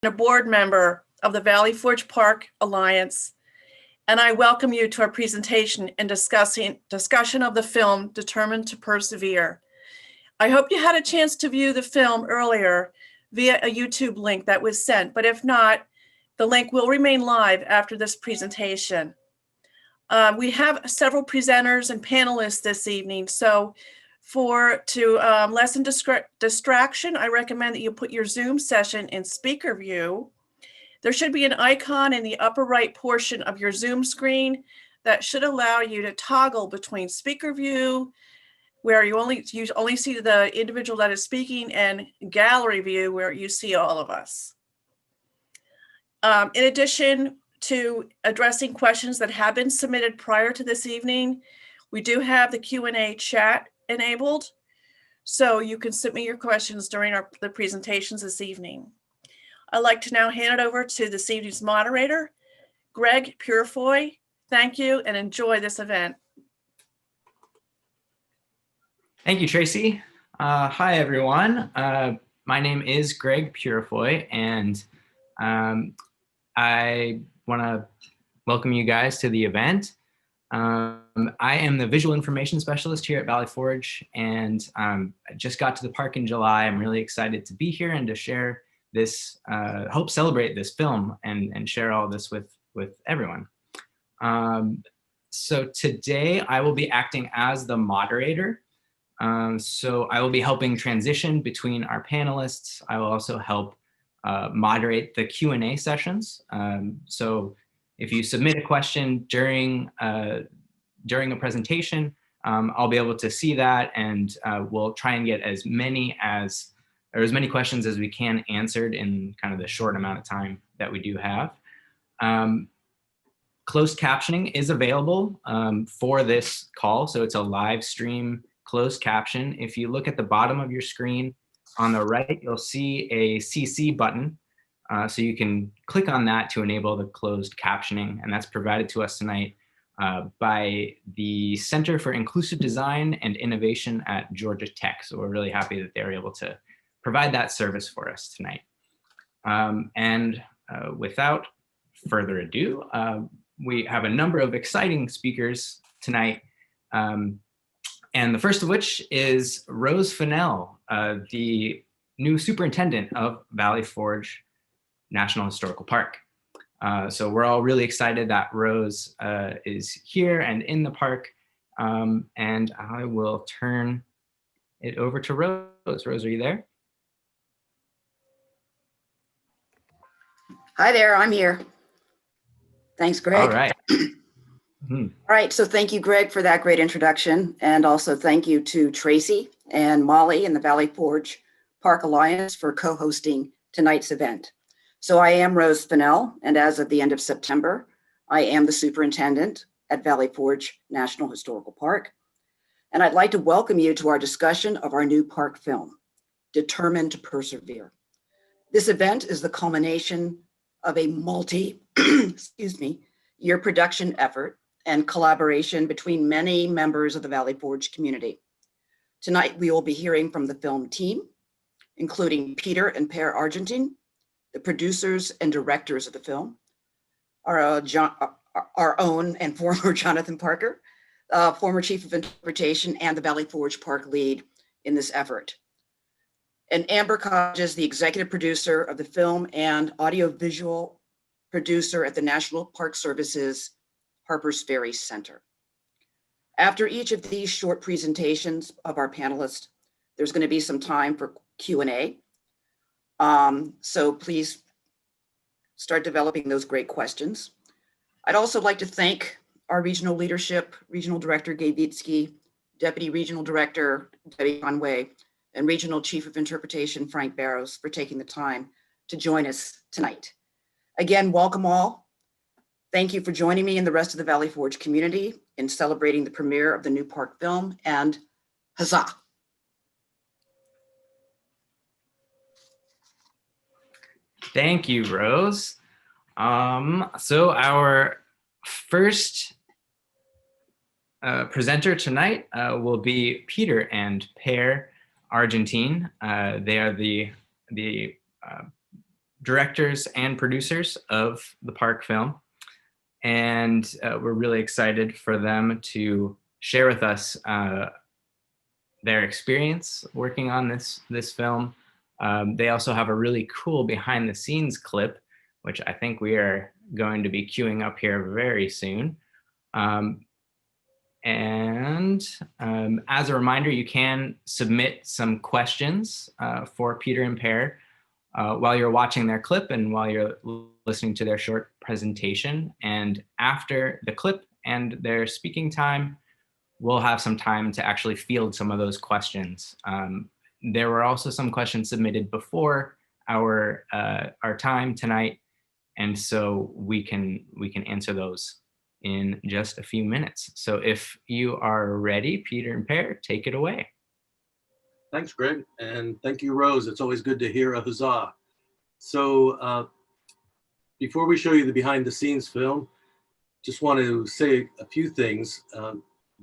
a board member of the Valley Forge Park Alliance, and I welcome you to our presentation and discussion of the film Determined to Persevere. I hope you had a chance to view the film earlier via a YouTube link that was sent, but if not, the link will remain live after this presentation. We have several presenters and panelists this evening, so to lessen distraction, I recommend that you put your Zoom session in speaker view. There should be an icon in the upper right portion of your Zoom screen that should allow you to toggle between speaker view, where you only see the individual that is speaking, and gallery view, where you see all of us. In addition to addressing questions that have been submitted prior to this evening, we do have the Q&A chat enabled, so you can submit your questions during the presentations this evening. I'd like to now hand it over to this evening's moderator, Greg Purefoy. Thank you and enjoy this event. Thank you, Tracy. Hi, everyone. My name is Greg Purefoy, and I want to welcome you guys to the event. I am the visual information specialist here at Valley Forge, and I just got to the park in July. I'm really excited to be here and to share this, help celebrate this film and share all this with everyone. So today I will be acting as the moderator. So I will be helping transition between our panelists. I will also help moderate the Q&A sessions. So if you submit a question during a presentation, I'll be able to see that, and we'll try and get as many questions as we can answered in kind of the short amount of time that we do have. Closed captioning is available for this call, so it's a live stream closed caption. If you look at the bottom of your screen on the right, you'll see a CC button. So you can click on that to enable the closed captioning, and that's provided to us tonight by the Center for Inclusive Design and Innovation at Georgia Tech. So we're really happy that they were able to provide that service for us tonight. Without further ado, we have a number of exciting speakers tonight. And the first of which is Rose Fennell, the new superintendent of Valley Forge National Historical Park. So we're all really excited that Rose is here and in the park. And I will turn it over to Rose. Rose, are you there? Hi there, I'm here. Thanks, Greg. All right. All right, so thank you, Greg, for that great introduction. And also thank you to Tracy and Molly and the Valley Forge Park Alliance for co-hosting tonight's event. So I am Rose Fennell, and as of the end of September, I am the superintendent at Valley Forge National Historical Park. And I'd like to welcome you to our discussion of our new park film, Determined to Persevere. This event is the culmination of a year production effort and collaboration between many members of the Valley Forge community. Tonight, we will be hearing from the film team, including Peter and Per Argentine, the producers and directors of the film, our own and former Jonathan Parker, former chief of interpretation and the Valley Forge Park lead in this effort. And Amber Hodges, the executive producer of the film and audiovisual producer at the National Park Service's Harpers Ferry Center. After each of these short presentations of our panelists, there's going to be some time for Q&A. So please start developing those great questions. I'd also like to thank our regional leadership, Regional Director Gabe Vitsky, Deputy Regional Director Debbie Conway, and Regional Chief of Interpretation Frank Barrows for taking the time to join us tonight. Again, welcome all. Thank you for joining me and the rest of the Valley Forge community in celebrating the premiere of the new park film, and huzzah. Thank you, Rose. So our first presenter tonight will be Peter and Per Argentine. They are the directors and producers of the park film. And we're really excited for them to share with us their experience working on this film. They also have a really cool behind the scenes clip, which I think we are going to be queuing up here very soon. As a reminder, you can submit some questions for Peter and Per while you're watching their clip and while you're listening to their short presentation. And after the clip and their speaking time, we'll have some time to actually field some of those questions. There were also some questions submitted before our time tonight, and so we can answer those in just a few minutes. So if you are ready, Peter and Per, take it away. Thanks, Greg, and thank you, Rose. It's always good to hear a huzzah. So before we show you the behind the scenes film, just want to say a few things.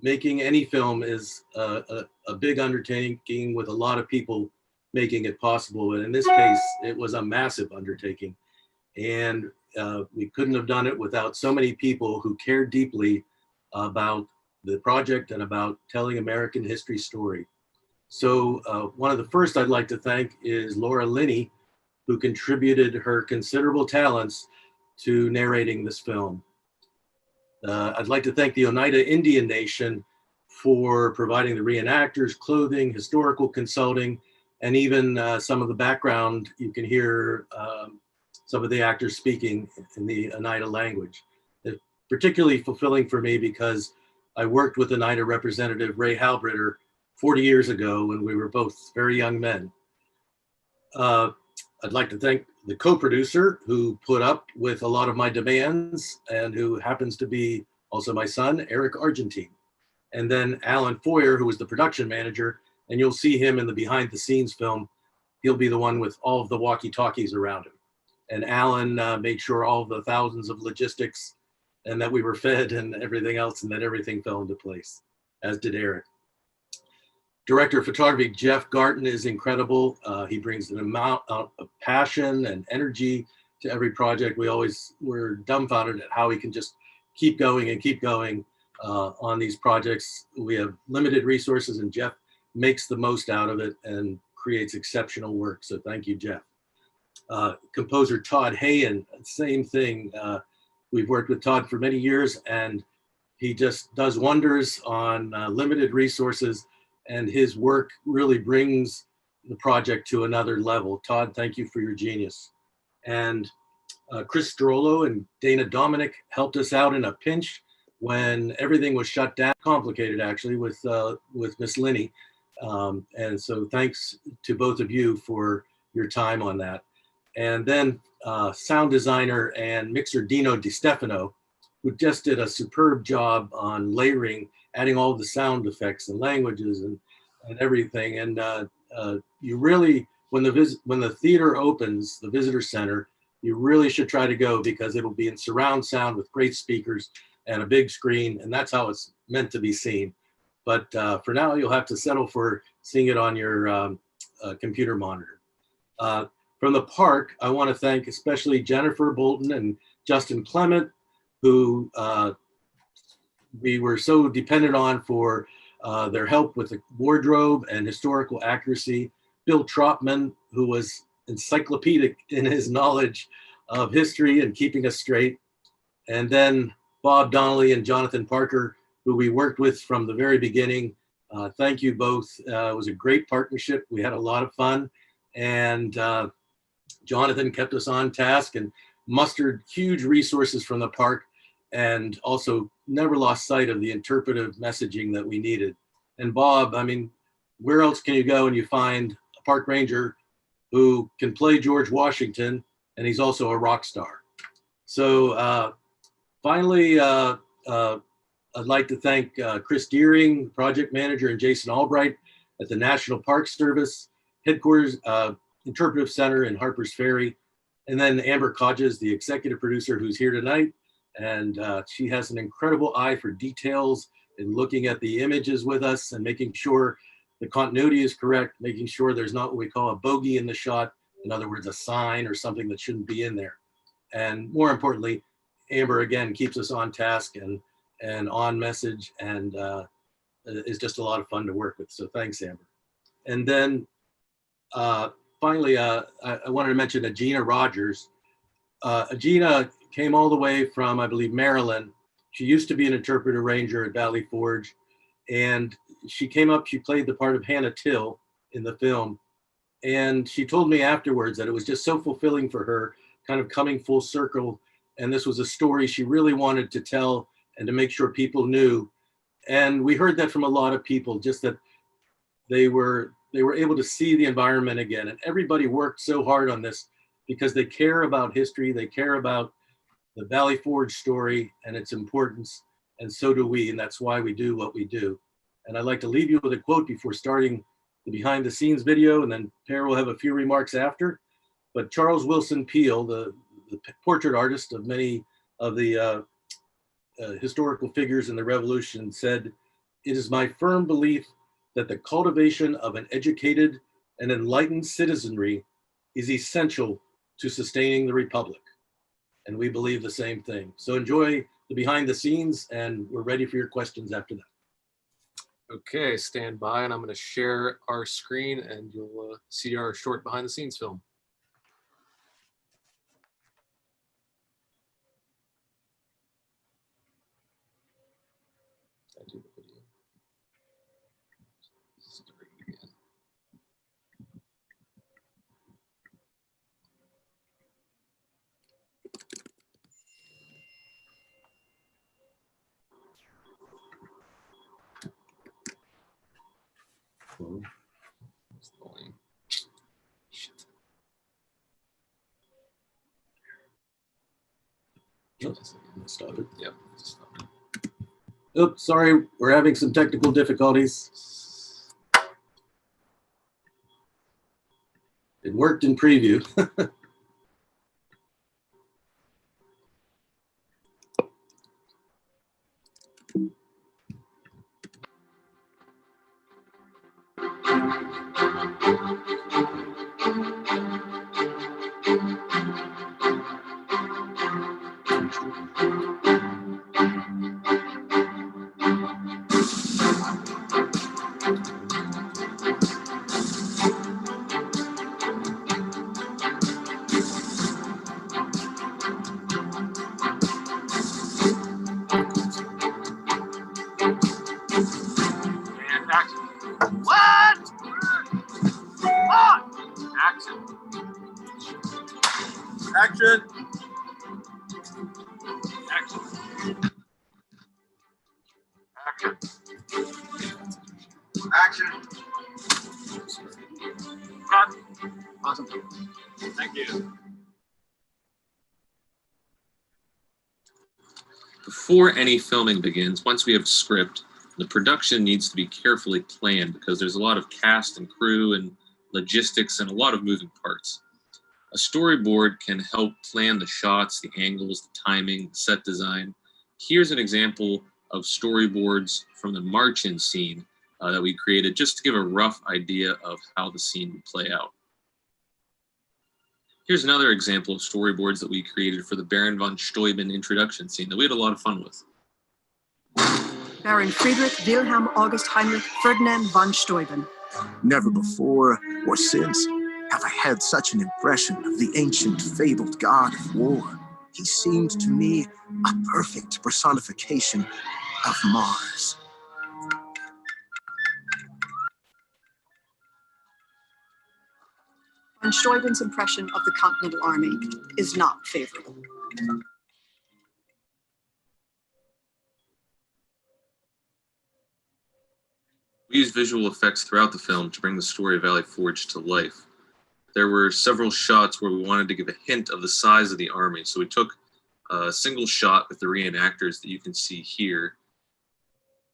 Making any film is a big undertaking with a lot of people making it possible. And in this case, it was a massive undertaking. And we couldn't have done it without so many people who cared deeply about the project and about telling American history story. So one of the first I'd like to thank is Laura Linney, who contributed her considerable talents to narrating this film. I'd like to thank the Oneida Indian Nation for providing the reenactors, clothing, historical consulting, and even some of the background. You can hear some of the actors speaking in the Oneida language. It's particularly fulfilling for me because I worked with Oneida Representative Ray Halbritter 40 years ago when we were both very young men. I'd like to thank the co-producer who put up with a lot of my demands and who happens to be also my son, Eric Argentine. And then Alan Foyer, who was the production manager, and you'll see him in the behind the scenes film. He'll be the one with all of the walkie-talkies around him. And Alan made sure all of the thousands of logistics and that we were fed and everything else, and that everything fell into place, as did Eric. Director of photography, Jeff Garton, is incredible. He brings an amount of passion and energy to every project. We always were dumbfounded at how he can just keep going and keep going on these projects. We have limited resources, and Jeff makes the most out of it and creates exceptional work. So thank you, Jeff. Composer Todd Hayen, same thing. We've worked with Todd for many years, and he just does wonders on limited resources, and his work really brings the project to another level. Todd, thank you for your genius. And Chris Strollo and Dana Dominic helped us out in a pinch when everything was shut down, complicated actually, with Miss Linney. And so thanks to both of you for your time on that. And then sound designer and mixer Dino DiStefano, who just did a superb job on layering, adding all the sound effects and languages and everything. And you really, when the theater opens, the visitor center, you really should try to go, because it'll be in surround sound with great speakers and a big screen, and that's how it's meant to be seen. But for now, you'll have to settle for seeing it on your computer monitor. From the park, I want to thank especially Jennifer Bolton and Justin Clement, who we were so dependent on for their help with the wardrobe and historical accuracy. Bill Trotman, who was encyclopedic in his knowledge of history and keeping us straight. And then Bob Donnelly and Jonathan Parker, who we worked with from the very beginning. Thank you both. It was a great partnership. We had a lot of fun. And Jonathan kept us on task and mustered huge resources from the park, and also never lost sight of the interpretive messaging that we needed. And Bob, I mean, where else can you go and you find a park ranger who can play George Washington, and he's also a rock star? So finally, I'd like to thank Chris Deering, project manager, and Jason Albright at the National Park Service headquarters, Interpretive Center in Harpers Ferry. And then Amber Kodges, the executive producer, who's here tonight. And she has an incredible eye for details in looking at the images with us and making sure the continuity is correct, making sure there's not what we call a bogey in the shot, In other words, a sign or something that shouldn't be in there. And more importantly, Amber again keeps us on task and on message, and is just a lot of fun to work with. So thanks, Amber. And then finally, I wanted to mention Agina Rogers. Agina came all the way from, I believe, Maryland. She used to be an interpreter ranger at Valley Forge, and she came up, she played the part of Hannah Till in the film. And she told me afterwards that it was just so fulfilling for her, kind of coming full circle. And this was a story she really wanted to tell and to make sure people knew. And we heard that from a lot of people, just that they were able to see the environment again. And everybody worked so hard on this because they care about history, they care about the Valley Forge story and its importance, and so do we, and that's why we do what we do. And I'd like to leave you with a quote before starting the behind the scenes video, and then Per will have a few remarks after. But Charles Wilson Peale, the portrait artist of many of the historical figures in the Revolution, said, "It is my firm belief that the cultivation of an educated and enlightened citizenry is essential to sustaining the Republic." And we believe the same thing. So enjoy the behind the scenes, and we're ready for your questions after that. Okay, stand by, and I'm going to share our screen, and you'll see our short behind the scenes film. I do the video. Start again. Where's the volume? Shit. Stop it. Yep. Stop it. Oops, sorry, we're having some technical difficulties. It worked in preview. And action. What? On. Action. Action. Action. Action. Action. Cut. Awesome. Thank you. Before any filming begins, once we have script, the production needs to be carefully planned because there's a lot of cast and crew and logistics and a lot of moving parts. A storyboard can help plan the shots, the angles, the timing, the set design. Here's an example of storyboards from the march-in scene that we created just to give a rough idea of how the scene would play out. Here's another example of storyboards that we created for the Baron von Steuben introduction scene that we had a lot of fun with. Baron Friedrich Wilhelm August Heinrich Ferdinand von Steuben. Never before or since have I had such an impression of the ancient fabled god of war. He seemed to me a perfect personification of Mars. Von Steuben's impression of the Continental Army is not favorable. We used visual effects throughout the film to bring the story of Valley Forge to life. There were several shots where we wanted to give a hint of the size of the army. So we took a single shot with the reenactors that you can see here,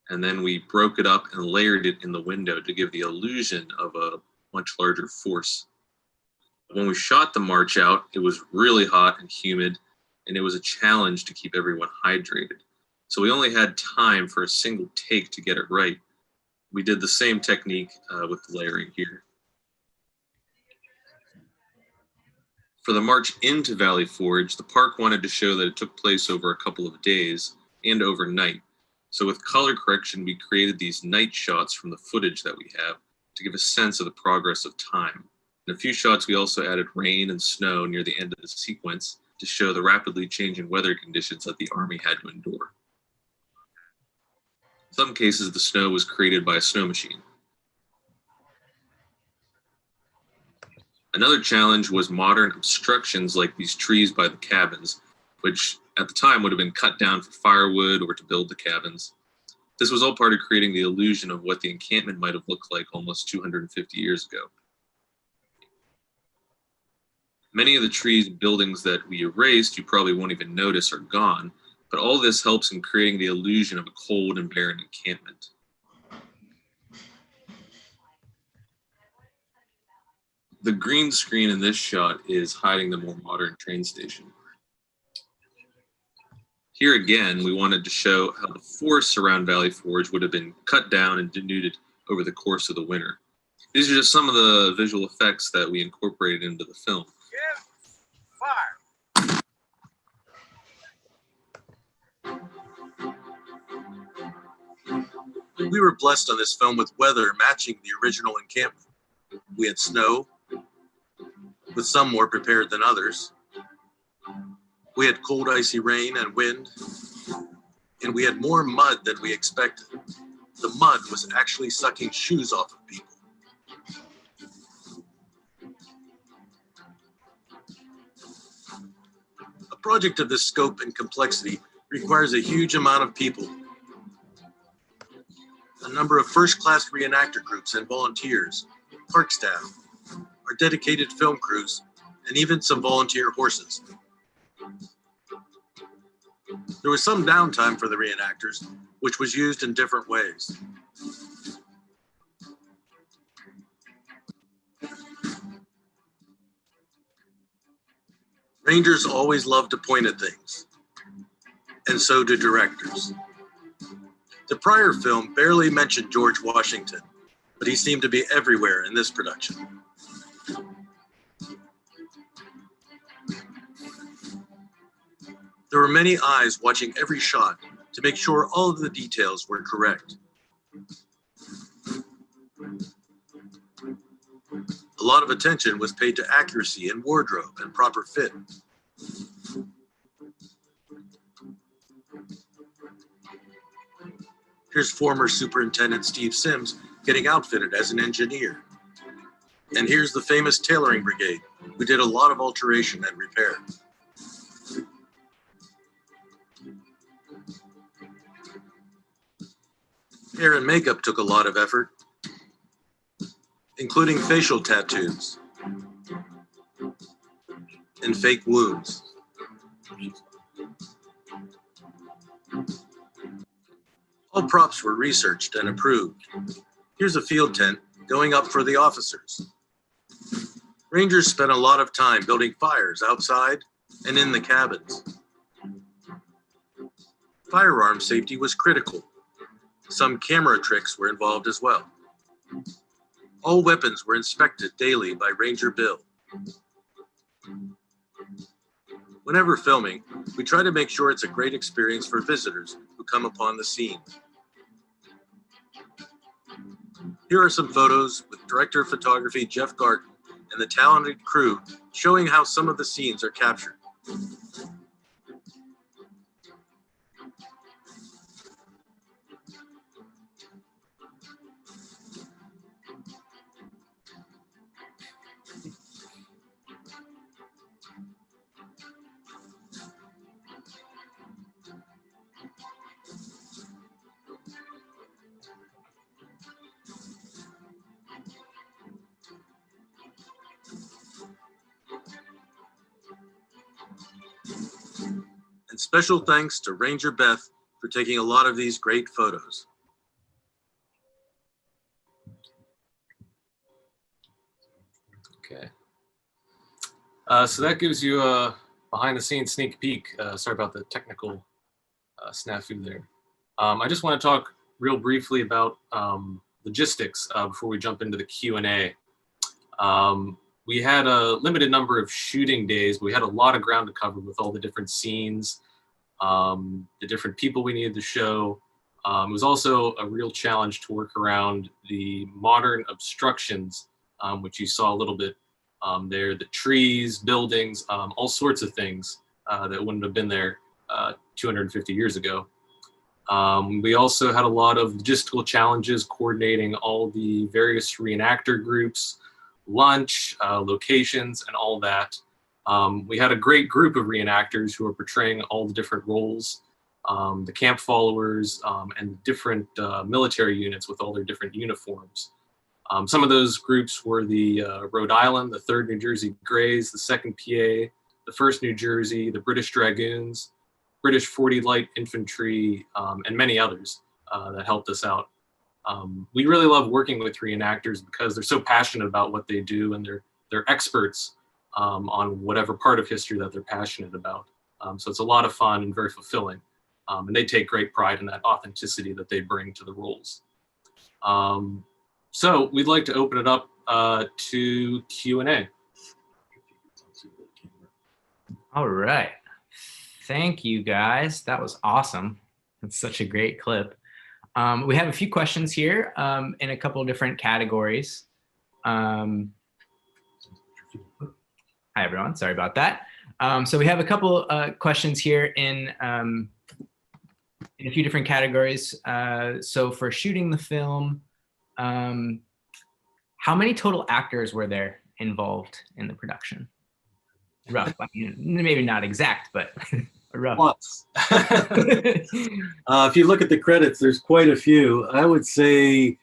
and then we broke it up and layered it in the window to give the illusion of a much larger force. When we shot the march out, it was really hot and humid, and it was a challenge to keep everyone hydrated. So we only had time for a single take to get it right. We did the same technique with the layering here. For the march into Valley Forge, the park wanted to show that it took place over a couple of days and overnight. So with color correction, we created these night shots from the footage that we have to give a sense of the progress of time. In a few shots, we also added rain and snow near the end of the sequence to show the rapidly changing weather conditions that the Army had to endure. In some cases, the snow was created by a snow machine. Another challenge was modern obstructions like these trees by the cabins, which at the time would have been cut down for firewood or to build the cabins. This was all part of creating the illusion of what the encampment might have looked like almost 250 years ago. Many of the trees and buildings that we erased, you probably won't even notice are gone, but all this helps in creating the illusion of a cold and barren encampment. The green screen in this shot is hiding the more modern train station. Here again, we wanted to show how the forests around Valley Forge would have been cut down and denuded over the course of the winter. These are just some of the visual effects that we incorporated into the film. Fire. We were blessed on this film with weather matching the original encampment. We had snow, with some more prepared than others. We had cold, icy rain and wind, and we had more mud than we expected. The mud was actually sucking shoes off of people. A project of this scope and complexity requires a huge amount of people. A number of first-class reenactor groups and volunteers, park staff, our dedicated film crews, and even some volunteer horses. There was some downtime for the reenactors, which was used in different ways. Rangers always love to point at things, and so do directors. The prior film barely mentioned George Washington, but he seemed to be everywhere in this production. There were many eyes watching every shot to make sure all of the details were correct. A lot of attention was paid to accuracy in wardrobe and proper fit. Here's former Superintendent Steve Sims getting outfitted as an engineer. And here's the famous tailoring brigade, who did a lot of alteration and repair. Hair and makeup took a lot of effort, including facial tattoos and fake wounds. All props were researched and approved. Here's a field tent going up for the officers. Rangers spent a lot of time building fires outside and in the cabins. Firearm safety was critical. Some camera tricks were involved as well. All weapons were inspected daily by Ranger Bill. Whenever filming, we try to make sure it's a great experience for visitors who come upon the scene. Here are some photos with director of photography Jeff Garten and the talented crew showing how some of the scenes are captured. And special thanks to Ranger Beth for taking a lot of these great photos. Okay. So that gives you a behind the scenes sneak peek. Sorry about the technical snafu there. I just want to talk real briefly about logistics before we jump into the Q&A. we had a limited number of shooting days, but we had a lot of ground to cover with all the different scenes, the different people we needed to show. It was also a real challenge to work around the modern obstructions, which you saw a little bit there, the trees, buildings, all sorts of things that wouldn't have been there 250 years ago. We also had a lot of logistical challenges coordinating all the various reenactor groups, lunch, locations, and all that. We had a great group of reenactors who were portraying all the different roles, the camp followers, and different military units with all their different uniforms. Some of those groups were the Rhode Island, the 3rd New Jersey Greys, the 2nd PA, the 1st New Jersey, the British Dragoons, British 40 Light Infantry, and many others that helped us out. We really love working with reenactors because they're so passionate about what they do, and they're experts on whatever part of history that they're passionate about. So it's a lot of fun and very fulfilling. And they take great pride in that authenticity that they bring to the roles. So we'd like to open it up to Q&A. All right. Thank you, guys. That was awesome. That's such a great clip. We have a few questions here in a couple of different categories. Hi, everyone. Sorry about that. So we have a couple questions here in a few different categories. So for shooting the film, how many total actors were there involved in the production? Rough, I mean, maybe not exact, but rough. Lots. If you look at the credits, there's quite a few. I would say,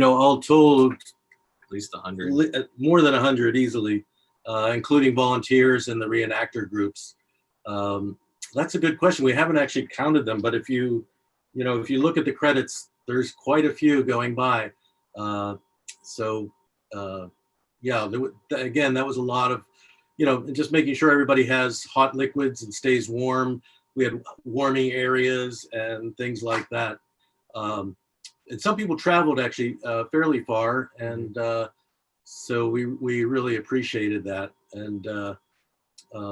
all told, At least 100. More than 100 easily, including volunteers and the reenactor groups. That's a good question. We haven't actually counted them, but if you look at the credits, there's quite a few going by. Yeah, again, that was a lot of, just making sure everybody has hot liquids and stays warm. We had warming areas and things like that. And some people traveled actually fairly far, and so we really appreciated that. And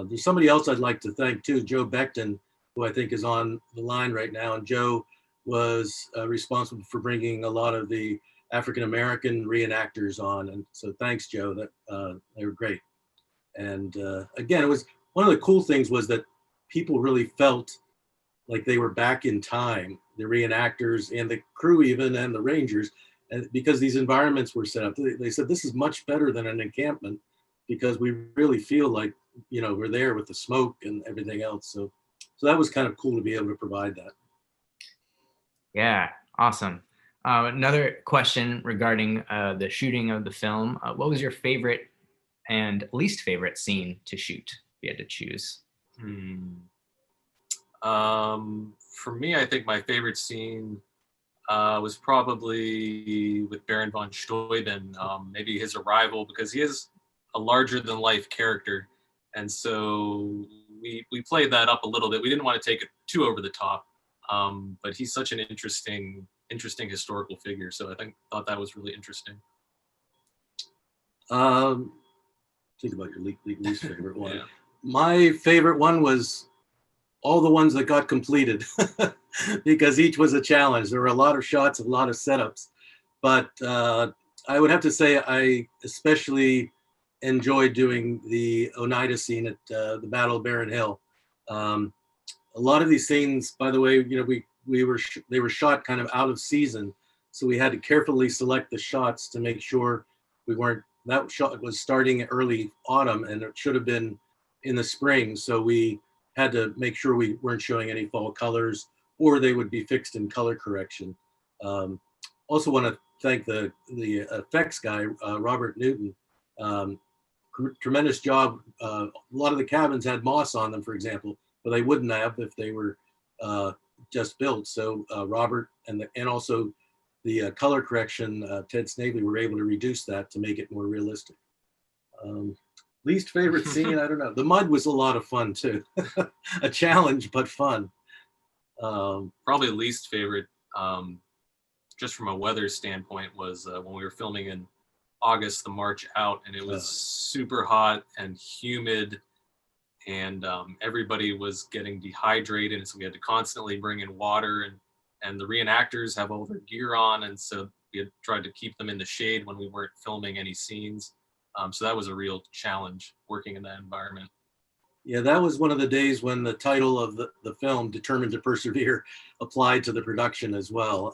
there's somebody else I'd like to thank too, Joe Beckton, who I think is on the line right now. And Joe was responsible for bringing a lot of the African-American reenactors on. And so thanks, Joe, they were great. And again, it was one of the cool things was that people really felt like they were back in time, the reenactors and the crew even, and the rangers, and because these environments were set up. They said this is much better than an encampment because we really feel like, we're there with the smoke and everything else. So that was kind of cool to be able to provide that. Yeah, awesome. Another question regarding the shooting of the film. What was your favorite and least favorite scene to shoot if you had to choose? For me, I think my favorite scene was probably with Baron von Steuben, maybe his arrival, because he is a larger than life character. And so we played that up a little bit. We didn't want to take it too over the top, but he's such an interesting historical figure. So I thought that was really interesting. Think about your least favorite one. Yeah. My favorite one was all the ones that got completed because each was a challenge. There were a lot of shots, a lot of setups, but I would have to say I especially enjoyed doing the Oneida scene at the Battle of Barren Hill. A lot of these scenes, by the way, they were shot kind of out of season, so we had to carefully select the shots to make sure that shot was starting early autumn and it should have been in the spring. So we had to make sure we weren't showing any fall colors or they would be fixed in color correction. Also want to thank the effects guy, Robert Newton. Tremendous job. A lot of the cabins had moss on them, for example, but they wouldn't have if they were just built. So Robert and also the color correction, Ted Snavely, were able to reduce that to make it more realistic. Least favorite scene, I don't know. The mud was a lot of fun too. A challenge, but fun. Probably least favorite, just from a weather standpoint, was when we were filming in August, the march out, and it was super hot and humid, and everybody was getting dehydrated, and so we had to constantly bring in water, and the reenactors have all their gear on, and so we had tried to keep them in the shade when we weren't filming any scenes. So that was a real challenge working in that environment. Yeah, that was one of the days when the title of the film, Determined to Persevere, applied to the production as well.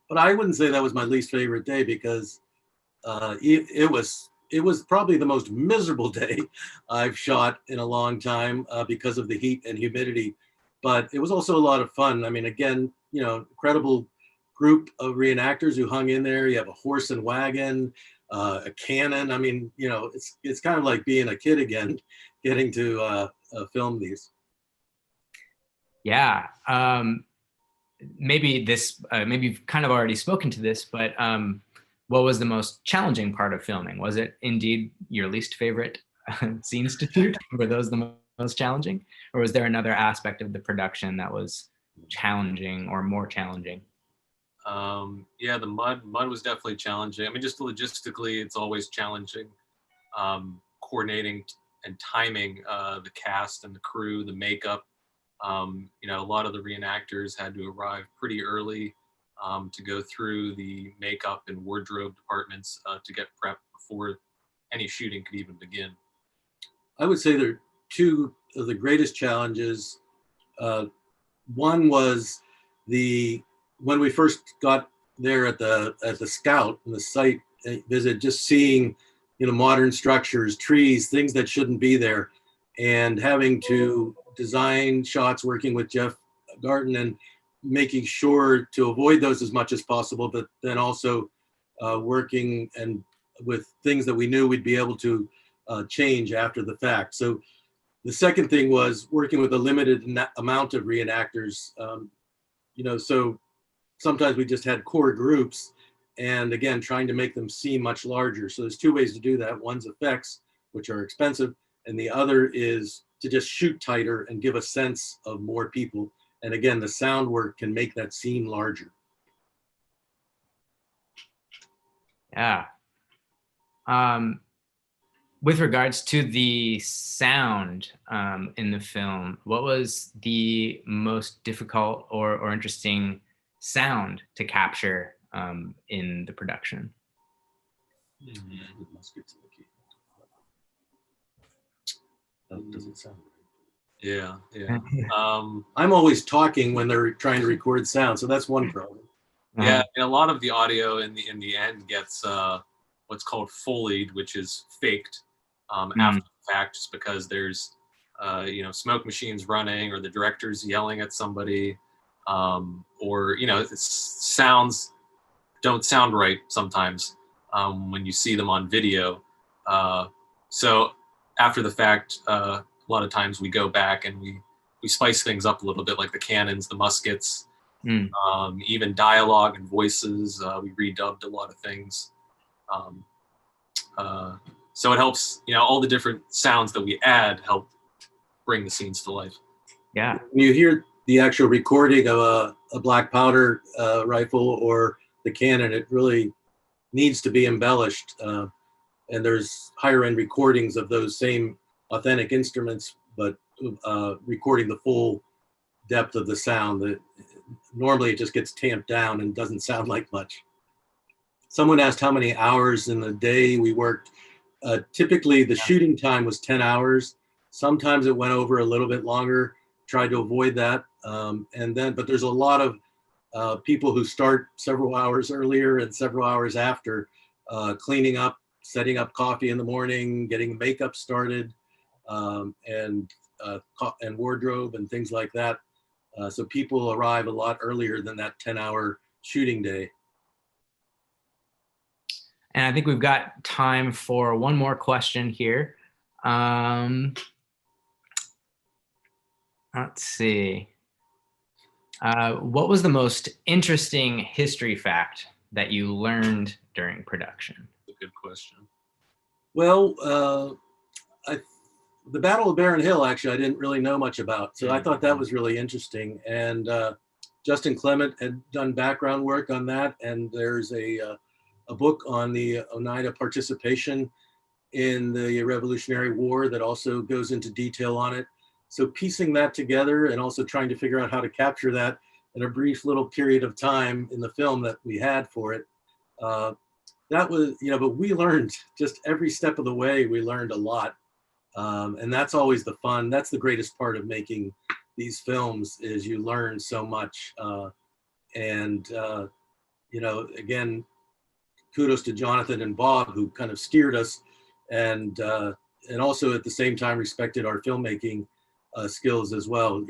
But I wouldn't say that was my least favorite day, because it was probably the most miserable day I've shot in a long time because of the heat and humidity. But it was also a lot of fun. I mean, again, incredible group of reenactors who hung in there. You have a horse and wagon, a cannon. I mean, it's kind of like being a kid again, getting to film these. Yeah. Maybe you've kind of already spoken to this, but what was the most challenging part of filming? Was it indeed your least favorite scenes to shoot? Were those the most challenging? Or was there another aspect of the production that was challenging or more challenging? Yeah, the mud was definitely challenging. I mean, just logistically, it's always challenging. Coordinating and timing the cast and the crew, the makeup. A lot of the reenactors had to arrive pretty early to go through the makeup and wardrobe departments to get prepped before any shooting could even begin. I would say there are two of the greatest challenges. One was when we first got there at the scout and the site visit, just seeing modern structures, trees, things that shouldn't be there, and having to design shots working with Jeff Garten and making sure to avoid those as much as possible, but then also working and with things that we knew we'd be able to change after the fact. So the second thing was working with a limited amount of reenactors. So sometimes we just had core groups, and again, trying to make them seem much larger. So there's two ways to do that. One's effects, which are expensive, and the other is to just shoot tighter and give a sense of more people. And again, the sound work can make that seem larger. Yeah. With regards to the sound in the film, what was the most difficult or interesting sound to capture in the production? That doesn't sound right. Yeah. I'm always talking when they're trying to record sound, so that's one problem. Yeah, and a lot of the audio in the end gets what's called Foleyed, which is faked after the fact, just because there's smoke machines running, or the director's yelling at somebody, or sounds don't sound right sometimes when you see them on video. So after the fact, a lot of times we go back and we spice things up a little bit, like the cannons, the muskets, even dialogue and voices. We redubbed a lot of things. So it helps, all the different sounds that we add help bring the scenes to life. Yeah. When you hear the actual recording of a black powder rifle or the cannon, it really needs to be embellished. And there's higher end recordings of those same authentic instruments, but recording the full depth of the sound. Normally it just gets tamped down and doesn't sound like much. Someone asked how many hours in the day we worked. Typically the shooting time was 10 hours. Sometimes it went over a little bit longer, tried to avoid that. But there's a lot of people who start several hours earlier and several hours after, cleaning up, setting up coffee in the morning, getting makeup started, and wardrobe and things like that. So people arrive a lot earlier than that 10-hour shooting day. And I think we've got time for one more question here. Let's see. What was the most interesting history fact that you learned during production? That's a good question. Well, the Battle of Barron Hill, actually, I didn't really know much about. So I thought that was really interesting. And Justin Clement had done background work on that. And there's a a book on the Oneida participation in the Revolutionary War that also goes into detail on it. So piecing that together and also trying to figure out how to capture that in a brief little period of time in the film that we had for it, that was, but we learned just every step of the way, we learned a lot. And that's always the fun. That's the greatest part of making these films, is you learn so much. Again, kudos to Jonathan and Bob, who kind of steered us, and also at the same time respected our filmmaking skills as well.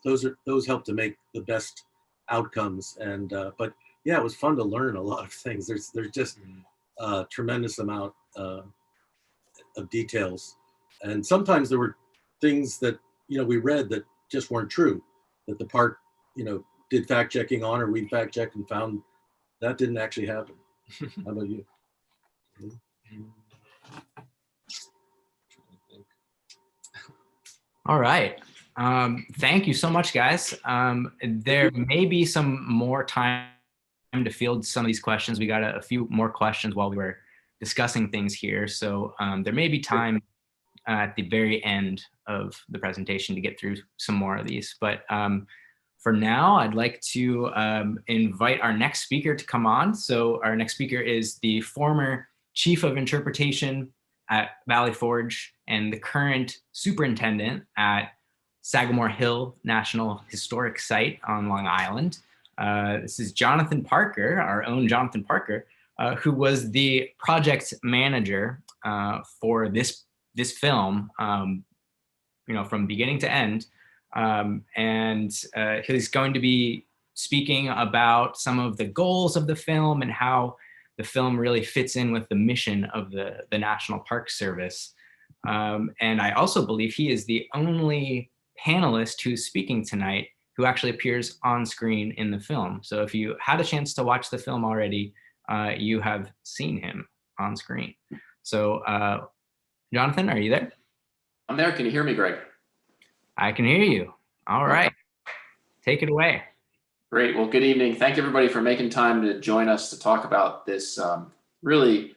Those help to make the best outcomes. But yeah, it was fun to learn a lot of things. There's just a tremendous amount of details, and sometimes there were things that we read that just weren't true, that the park did fact checking on, or we fact checked and found that didn't actually happen. How about you? All right. Thank you so much, guys. There may be some more time to field some of these questions. We got a few more questions while we were discussing things here. So there may be time at the very end of the presentation to get through some more of these. But for now, I'd like to invite our next speaker to come on. So our next speaker is the former Chief of Interpretation at Valley Forge and the current superintendent at Sagamore Hill National Historic Site on Long Island. This is Jonathan Parker, our own Jonathan Parker, who was the project manager for this film, from beginning to end. And he's going to be speaking about some of the goals of the film and how the film really fits in with the mission of the National Park Service. And I also believe he is the only panelist who's speaking tonight who actually appears on screen in the film. So if you had a chance to watch the film already, you have seen him on screen. So Jonathan, are you there? I'm there. Can you hear me, Greg? I can hear you. All right. Take it away. Great. Well, good evening. Thank you, everybody, for making time to join us to talk about this really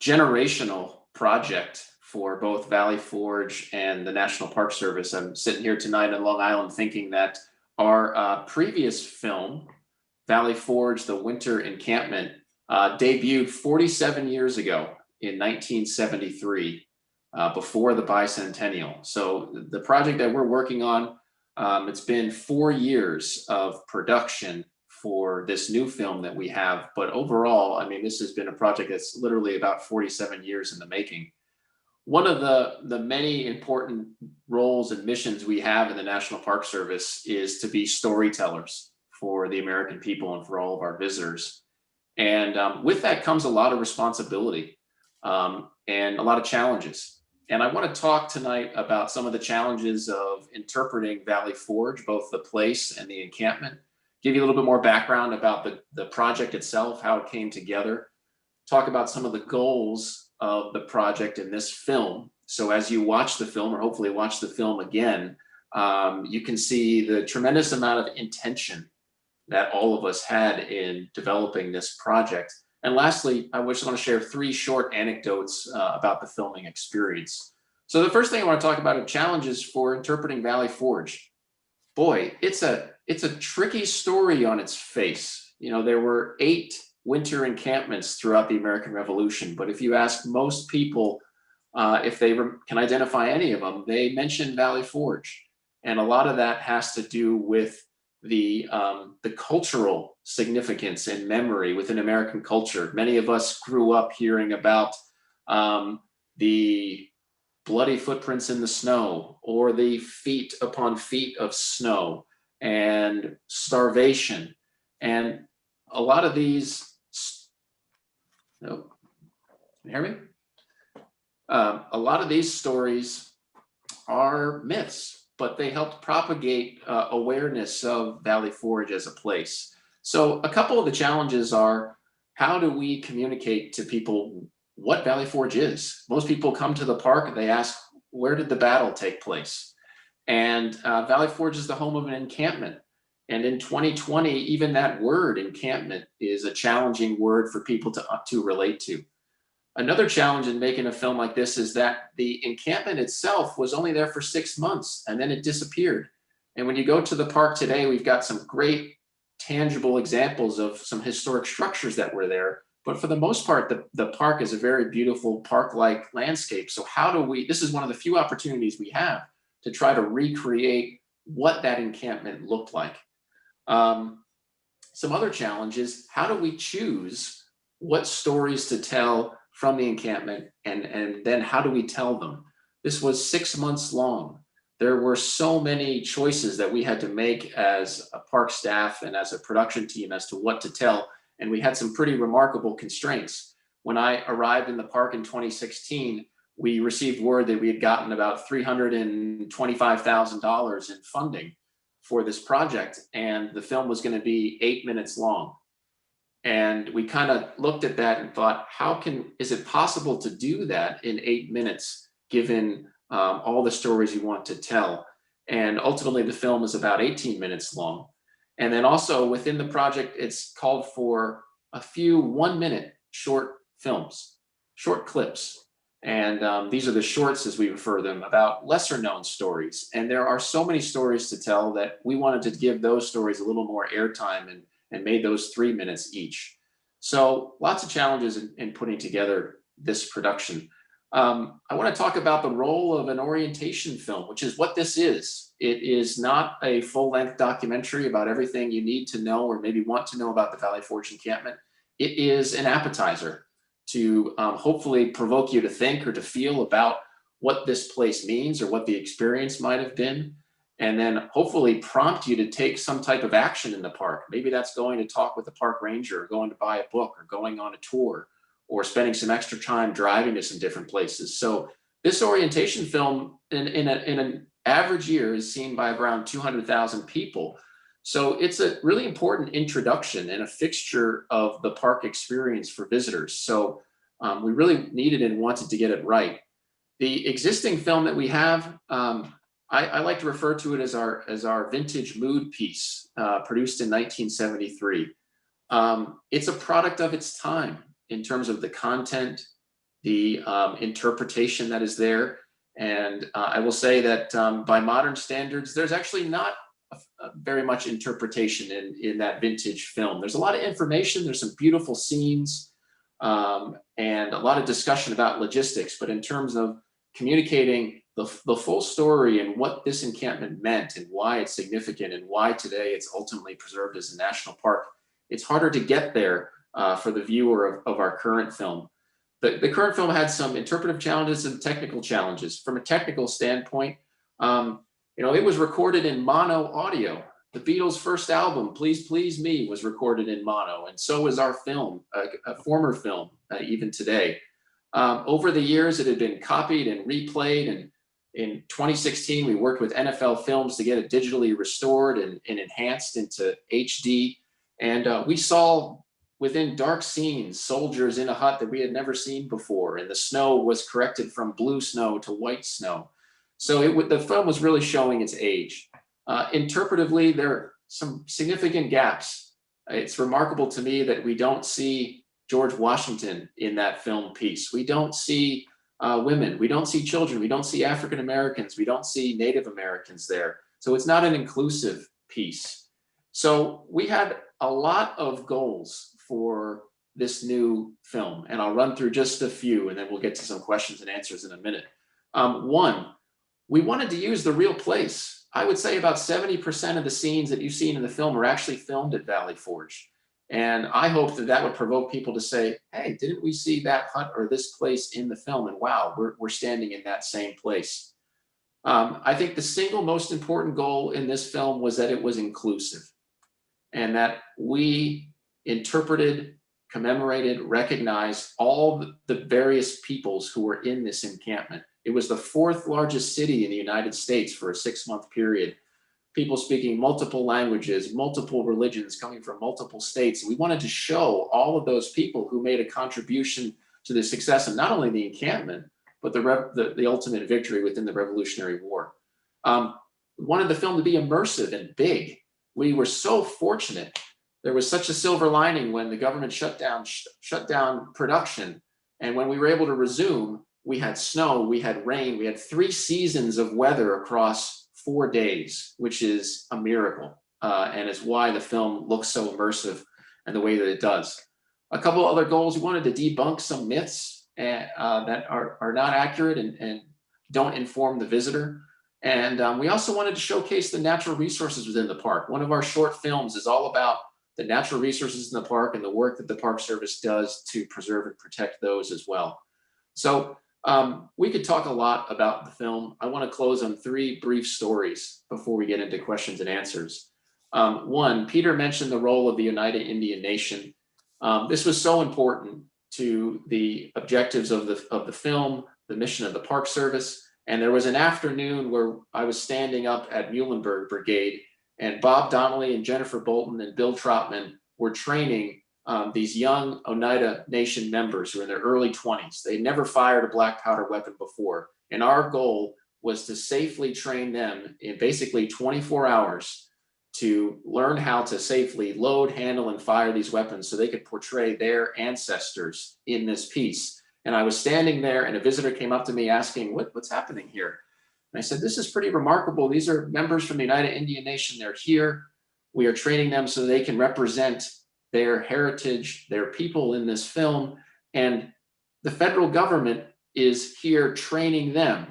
generational project for both Valley Forge and the National Park Service. I'm sitting here tonight in Long Island thinking that our previous film, Valley Forge, The Winter Encampment, debuted 47 years ago in 1973. Before the bicentennial. So the project that we're working on, it's been 4 years of production for this new film that we have. But overall, I mean, this has been a project that's literally about 47 years in the making. One of the many important roles and missions we have in the National Park Service is to be storytellers for the American people and for all of our visitors. And with that comes a lot of responsibility and a lot of challenges. And I want to talk tonight about some of the challenges of interpreting Valley Forge, both the place and the encampment, give you a little bit more background about the project itself, how it came together, talk about some of the goals of the project in this film. So as you watch the film, or hopefully watch the film again, you can see the tremendous amount of intention that all of us had in developing this project. And lastly, I just want to share 3 short anecdotes about the filming experience. So the first thing I want to talk about are challenges for interpreting Valley Forge. Boy, it's a tricky story on its face. There were 8 winter encampments throughout the American Revolution, but if you ask most people if they can identify any of them, they mention Valley Forge. And a lot of that has to do with the cultural significance and memory within American culture. Many of us grew up hearing about the bloody footprints in the snow, or the feet upon feet of snow, and starvation. And a lot of these, no, can you hear me? A lot of these stories are myths, but they helped propagate awareness of Valley Forge as a place. So a couple of the challenges are, how do we communicate to people what Valley Forge is? Most people come to the park and they ask, where did the battle take place? And Valley Forge is the home of an encampment. And in 2020, even that word encampment is a challenging word for people to relate to. Another challenge in making a film like this is that the encampment itself was only there for 6 months and then it disappeared. And when you go to the park today, we've got some great tangible examples of some historic structures that were there. But for the most part, the park is a very beautiful park-like landscape. So how do we, this is one of the few opportunities we have to try to recreate what that encampment looked like. Some other challenges, how do we choose what stories to tell from the encampment, and then how do we tell them? This was 6 months long. There were so many choices that we had to make as a park staff and as a production team as to what to tell, and we had some pretty remarkable constraints. When I arrived in the park in 2016, we received word that we had gotten about $325,000 in funding for this project, and the film was going to be 8 minutes long. And we kind of looked at that and thought, is it possible to do that in 8 minutes, given all the stories you want to tell? And ultimately, the film is about 18 minutes long. And then also within the project, it's called for a few 1-minute short films, short clips. And these are the shorts, as we refer to them, about lesser known stories. And there are so many stories to tell that we wanted to give those stories a little more airtime and made those 3 minutes each. So lots of challenges in putting together this production. I want to talk about the role of an orientation film, which is what this is. It is not a full-length documentary about everything you need to know or maybe want to know about the Valley Forge encampment. It is an appetizer to hopefully provoke you to think or to feel about what this place means or what the experience might have been, and then hopefully prompt you to take some type of action in the park. Maybe that's going to talk with the park ranger, or going to buy a book, or going on a tour, or spending some extra time driving to some different places. So this orientation film in an average year is seen by around 200,000 people. So it's a really important introduction and a fixture of the park experience for visitors. So we really needed and wanted to get it right. The existing film that we have, I like to refer to it as our vintage mood piece, produced in 1973. It's a product of its time in terms of the content, the interpretation that is there. And I will say that by modern standards, there's actually not very much interpretation in that vintage film. There's a lot of information, there's some beautiful scenes, and a lot of discussion about logistics, but in terms of communicating the full story and what this encampment meant and why it's significant and why today it's ultimately preserved as a national park, it's harder to get there for the viewer of our current film. The current film had some interpretive challenges and technical challenges. From a technical standpoint, it was recorded in mono audio. The Beatles' first album, Please Please Me, was recorded in mono, and so is our film, a former film, even today. Over the years, it had been copied and replayed, and in 2016, we worked with NFL Films to get it digitally restored and enhanced into HD. And we saw within dark scenes soldiers in a hut that we had never seen before, and the snow was corrected from blue snow to white snow. So the film was really showing its age. Interpretively, there are some significant gaps. It's remarkable to me that we don't see George Washington in that film piece. We don't see women, we don't see children, we don't see African Americans, we don't see Native Americans there. So it's not an inclusive piece. So we had a lot of goals for this new film, and I'll run through just a few, and then we'll get to some questions and answers in a minute. One, we wanted to use the real place. I would say about 70% of the scenes that you've seen in the film are actually filmed at Valley Forge. And I hope that would provoke people to say, hey, didn't we see that hut or this place in the film? And wow, we're standing in that same place. I think the single most important goal in this film was that it was inclusive, and that we interpreted, commemorated, recognized all the various peoples who were in this encampment. It was the 4th largest city in the United States for a 6-month period. People speaking multiple languages, multiple religions, coming from multiple states. We wanted to show all of those people who made a contribution to the success of not only the encampment, but the ultimate victory within the Revolutionary War. We wanted the film to be immersive and big. we were so fortunate. There was such a silver lining when the government shut down production. And when we were able to resume, we had snow, we had rain, we had 3 seasons of weather across 4 days, which is a miracle. And is why the film looks so immersive and the way that it does. A couple other goals: we wanted to debunk some myths that are not accurate and don't inform the visitor. And we also wanted to showcase the natural resources within the park. One of our short films is all about the natural resources in the park and the work that the Park Service does to preserve and protect those as well. So we could talk a lot about the film. I want to close on 3 brief stories before we get into questions and answers. One, Peter mentioned the role of the Oneida Indian Nation. This was so important to the objectives of the film, the mission of the Park Service. And there was an afternoon where I was standing up at Muhlenberg Brigade, and Bob Donnelly and Jennifer Bolton and Bill Trotman were training these young Oneida Nation members who are in their early 20s. They'd never fired a black powder weapon before. And our goal was to safely train them in basically 24 hours to learn how to safely load, handle, and fire these weapons so they could portray their ancestors in this piece. And I was standing there and a visitor came up to me asking, what's happening here? And I said, this is pretty remarkable. These are members from the Oneida Indian Nation. They're here. We are training them so they can represent their heritage, their people in this film. And the federal government is here training them.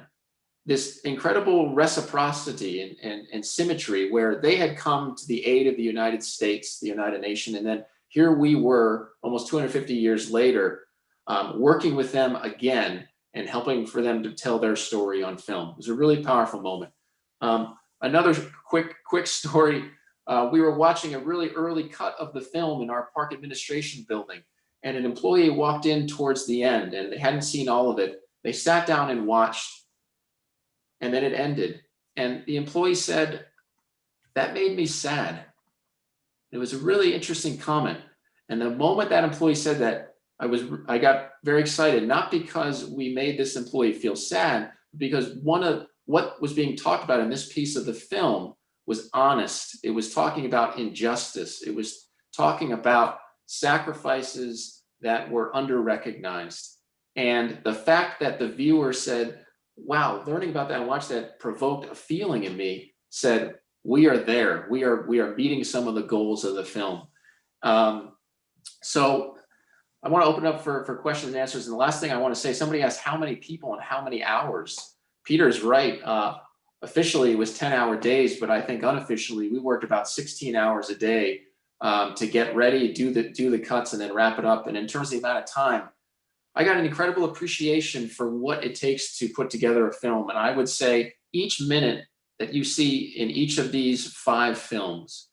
This incredible reciprocity and symmetry where they had come to the aid of the United States, the Oneida Nation, and then here we were almost 250 years later, working with them again and helping for them to tell their story on film. It was a really powerful moment. Another quick story, we were watching a really early cut of the film in our park administration building, and an employee walked in towards the end and they hadn't seen all of it. They sat down and watched, and then it ended. And the employee said, that made me sad. It was a really interesting comment. And the moment that employee said that, I got very excited, not because we made this employee feel sad, because one of what was being talked about in this piece of the film was honest. It was talking about injustice. It was talking about sacrifices that were under-recognized. And the fact that the viewer said, wow, learning about that and watch that provoked a feeling in me, said, we are there. We are meeting some of the goals of the film. So I want to open up for questions and answers. And the last thing I want to say, somebody asked how many people and how many hours. Peter's right. Officially, it was 10-hour days, but I think unofficially, we worked about 16 hours a day to get ready, do the cuts, and then wrap it up. And in terms of the amount of time, I got an incredible appreciation for what it takes to put together a film. And I would say each minute that you see in each of these 5 films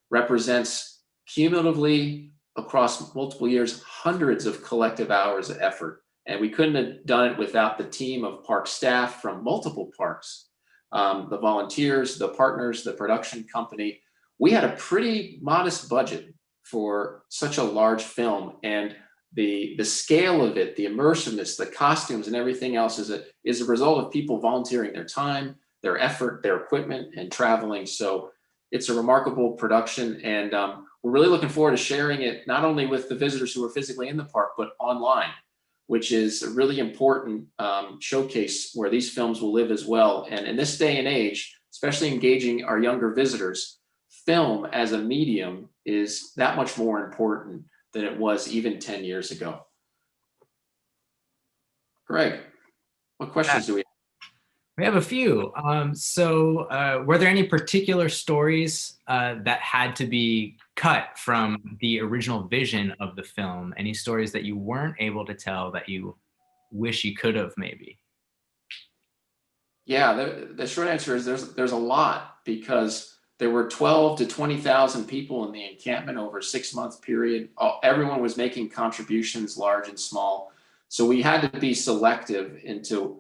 represents cumulatively across multiple years, hundreds of collective hours of effort. And we couldn't have done it without the team of park staff from multiple parks, the volunteers, the partners, the production company. We had a pretty modest budget for such a large film, and the scale of it, the immersiveness, the costumes, and everything else is a result of people volunteering their time, their effort, their equipment, and traveling. So it's a remarkable production, and we're really looking forward to sharing it not only with the visitors who are physically in the park, but online, which is a really important showcase where these films will live as well. And in this day and age, especially engaging our younger visitors, film as a medium is that much more important than it was even 10 years ago. Greg, what questions do we have? We have a few. So were there any particular stories that had to be cut from the original vision of the film? Any stories that you weren't able to tell that you wish you could have maybe? Yeah, the short answer is there's a lot, because there were 12 to 20,000 people in the encampment over a 6-month period. Everyone was making contributions, large and small. So we had to be selective into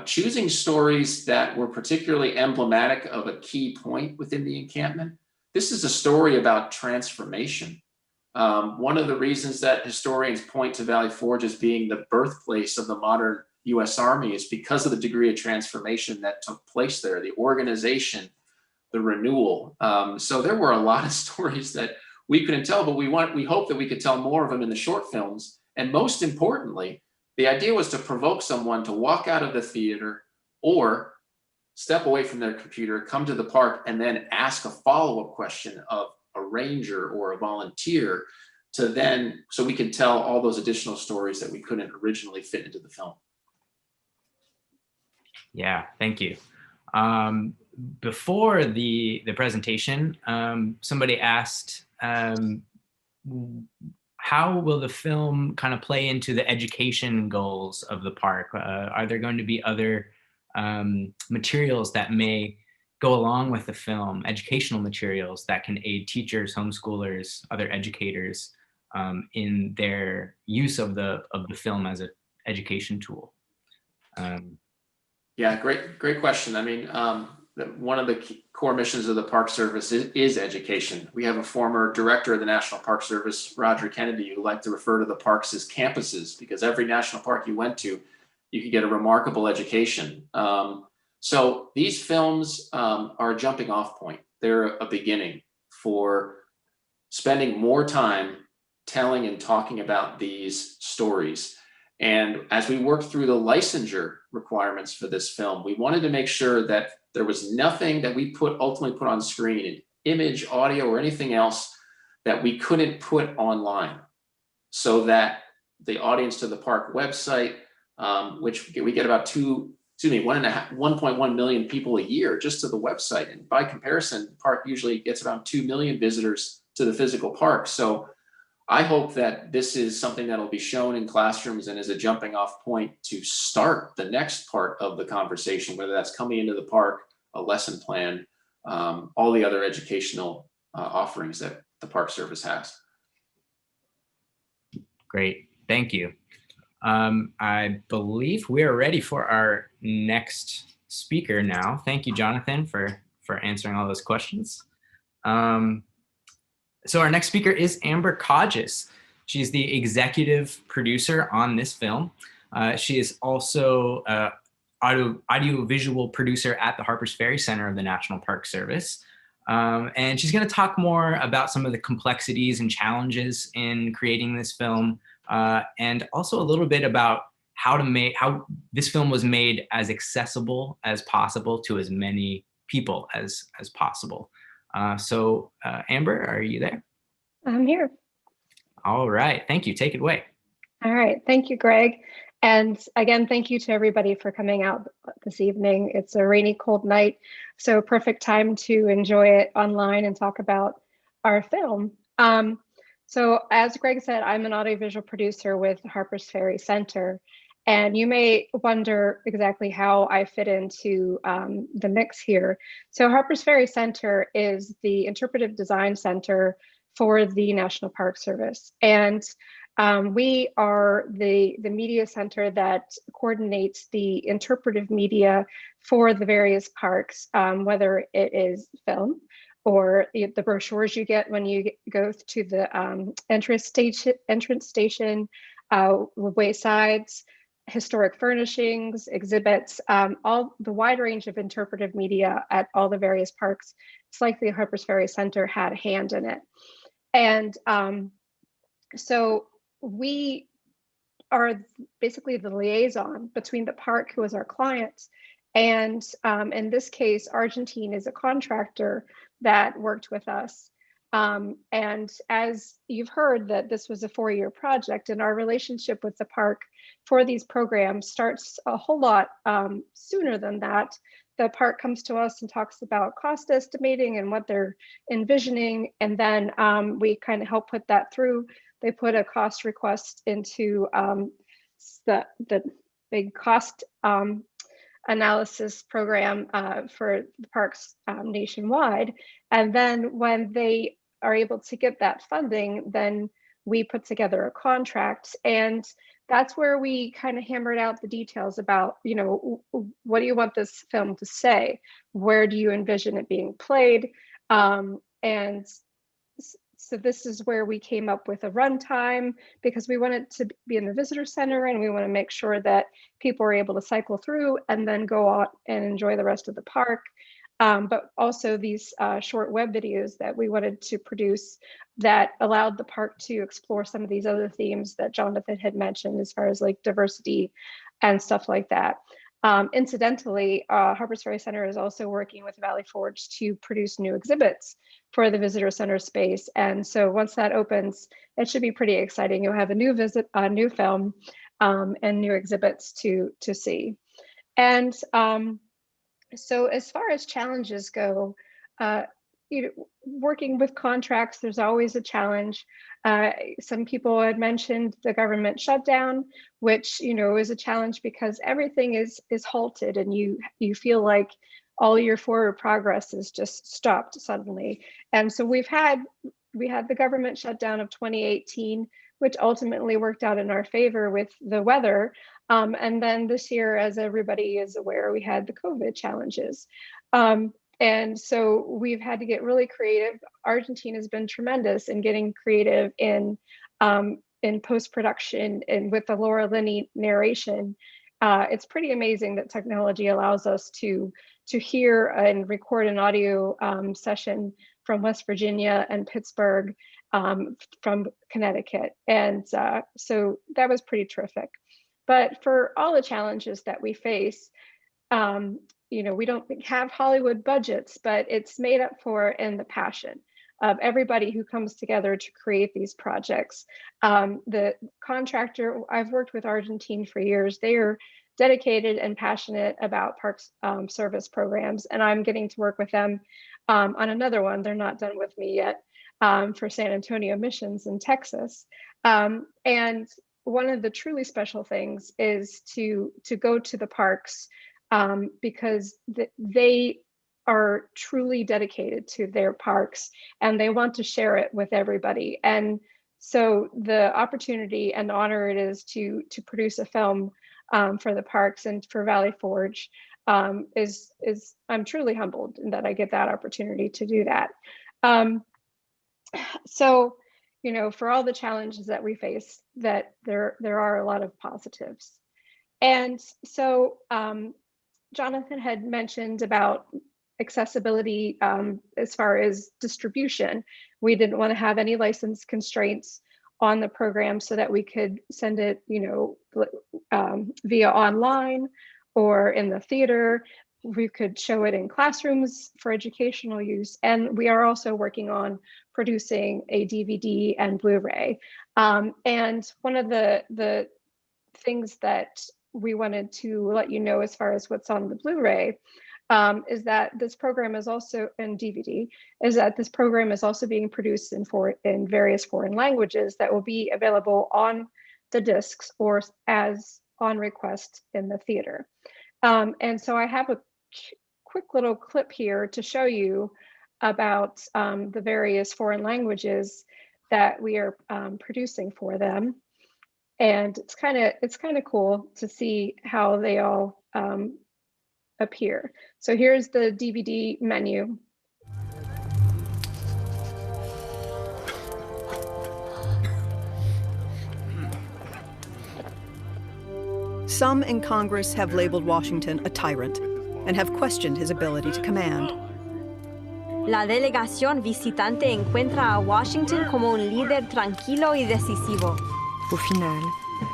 choosing stories that were particularly emblematic of a key point within the encampment. This is a story about transformation. One of the reasons that historians point to Valley Forge as being the birthplace of the modern US Army is because of the degree of transformation that took place there. The organization, the renewal. So there were a lot of stories that we couldn't tell, but we hope that we could tell more of them in the short films. And most importantly, the idea was to provoke someone to walk out of the theater or step away from their computer, come to the park, and then ask a follow-up question of a ranger or a volunteer so we can tell all those additional stories that we couldn't originally fit into the film. Yeah, thank you. Before the presentation, somebody asked, how will the film kind of play into the education goals of the park? Are there going to be other materials that may go along with the film, educational materials that can aid teachers, homeschoolers, other educators in their use of the film as an education tool? Yeah, great question. I mean, one of the core missions of the Park Service is education. We have a former director of the National Park Service, Roger Kennedy, who liked to refer to the parks as campuses, because every national park you went to, you could get a remarkable education. So these films are a jumping off point. They're a beginning for spending more time telling and talking about these stories. And as we worked through the licensure requirements for this film, we wanted to make sure that there was nothing that we ultimately put on screen, in image, audio, or anything else that we couldn't put online, so that the audience to the park website, which we get about 1.1 million people a year just to the website. And by comparison, the park usually gets around 2 million visitors to the physical park. So I hope that this is something that'll be shown in classrooms and is a jumping off point to start the next part of the conversation, whether that's coming into the park, a lesson plan, all the other educational offerings that the Park Service has. Great, thank you. I believe we are ready for our next speaker now. Thank you, Jonathan, for answering all those questions. So our next speaker is Amber Codges. She's the executive producer on this film. She is also audio-visual producer at the Harpers Ferry Center of the National Park Service. And she's going to talk more about some of the complexities and challenges in creating this film, and also a little bit about how this film was made as accessible as possible to as many people as possible. So Amber, are you there? I'm here. All right, thank you. Take it away. All right, thank you, Greg. And again, thank you to everybody for coming out this evening. It's a rainy, cold night, so perfect time to enjoy it online and talk about our film. So as Greg said, I'm an audiovisual producer with Harpers Ferry Center. And you may wonder exactly how I fit into the mix here. So Harpers Ferry Center is the interpretive design center for the National Park Service. And we are the media center that coordinates the interpretive media for the various parks, whether it is film or the brochures you get when you go to the entrance station, waysides, historic furnishings, exhibits, all the wide range of interpretive media at all the various parks. It's like the Harpers Ferry Center had a hand in it. And so we are basically the liaison between the park, who is our client, and in this case, Argentine is a contractor that worked with us. And as you've heard, that this was a 4-year project, and our relationship with the park for these programs starts a whole lot sooner than that. The park comes to us and talks about cost estimating and what they're envisioning, and then we kind of help put that through. They put a cost request into the big cost analysis program for the parks nationwide. And then when they are able to get that funding, then we put together a contract. And that's where we kind of hammered out the details about, you know, what do you want this film to say? Where do you envision it being played? And so this is where we came up with a runtime, because we want it to be in the visitor center, and we want to make sure that people are able to cycle through and then go out and enjoy the rest of the park. but also these short web videos that we wanted to produce that allowed the park to explore some of these other themes that Jonathan had mentioned, as far as like diversity and stuff like that. Incidentally, Harpers Ferry Center is also working with Valley Forge to produce new exhibits for the visitor center space. And so once that opens, it should be pretty exciting. You'll have a new visit, a new film, and new exhibits to see. And so as far as challenges go, working with contracts, there's always a challenge. Some people had mentioned the government shutdown, which is a challenge because everything is halted, and you feel like all your forward progress is just stopped suddenly. And so we had the government shutdown of 2018, which ultimately worked out in our favor with the weather. And then this year, as everybody is aware, we had the COVID challenges. And so we've had to get really creative. Argentina has been tremendous in getting creative in post-production and with the Laura Linney narration. It's pretty amazing that technology allows us to hear and record an audio session from West Virginia and Pittsburgh, from Connecticut. And so that was pretty terrific. But for all the challenges that we face, we don't have Hollywood budgets, but it's made up for in the passion of everybody who comes together to create these projects. The contractor, I've worked with Argentine for years. They are dedicated and passionate about parks service programs, and I'm getting to work with them on another one. They're not done with me yet, for San Antonio missions in Texas. And one of the truly special things is to go to the parks, because they are truly dedicated to their parks and they want to share it with everybody. And so the opportunity and honor it is to produce a film for the parks and for Valley Forge is I'm truly humbled in that I get that opportunity to do that. So, for all the challenges that we face, that there are a lot of positives. And so Jonathan had mentioned about accessibility as far as distribution. We didn't want to have any license constraints on the program so that we could send it, via online or in the theater. We could show it in classrooms for educational use. And we are also working on producing a DVD and Blu-ray. And one of the things that we wanted to let you know as far as what's on the Blu-ray is that this program is also, in DVD, is that this program is also being produced in various foreign languages that will be available on the discs or as on request in the theater. And so I have a quick little clip here to show you about the various foreign languages that we are producing for them. And it's kind of cool to see how they all appear. So here's the DVD menu. Some in Congress have labeled Washington a tyrant and have questioned his ability to command. La delegación visitante encuentra a Washington como un líder tranquilo y decisivo. Au final,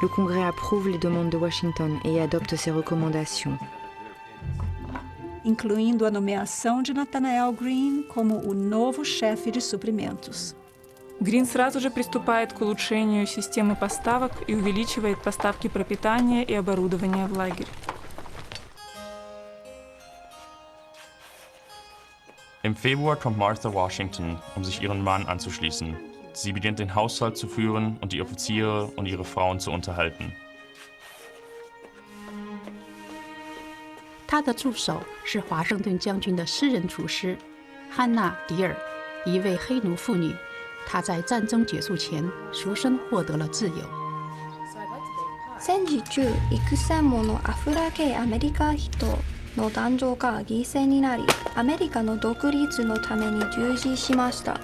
le Congrès approuve les demandes de Washington et adopte ses recommandations, incluindo a nomeação de Nathanael Green como o novo chefe de suprimentos. Грин сразу же приступает к улучшению системы поставок и увеличивает поставки пропитания и оборудования в лагерь. Im Februar kommt Martha Washington, sich ihren Mann anzuschließen. Sie beginnt den Haushalt zu führen und die Offiziere und ihre Frauen zu unterhalten. 他的助手是华盛顿将军的私人厨师汉娜·迪尔，一位黑奴妇女。她在战争结束前赎身获得了自由。戦時中、幾千ものアフラ系アメリカ人の男女が犠牲になり、アメリカの独立のために従事しました。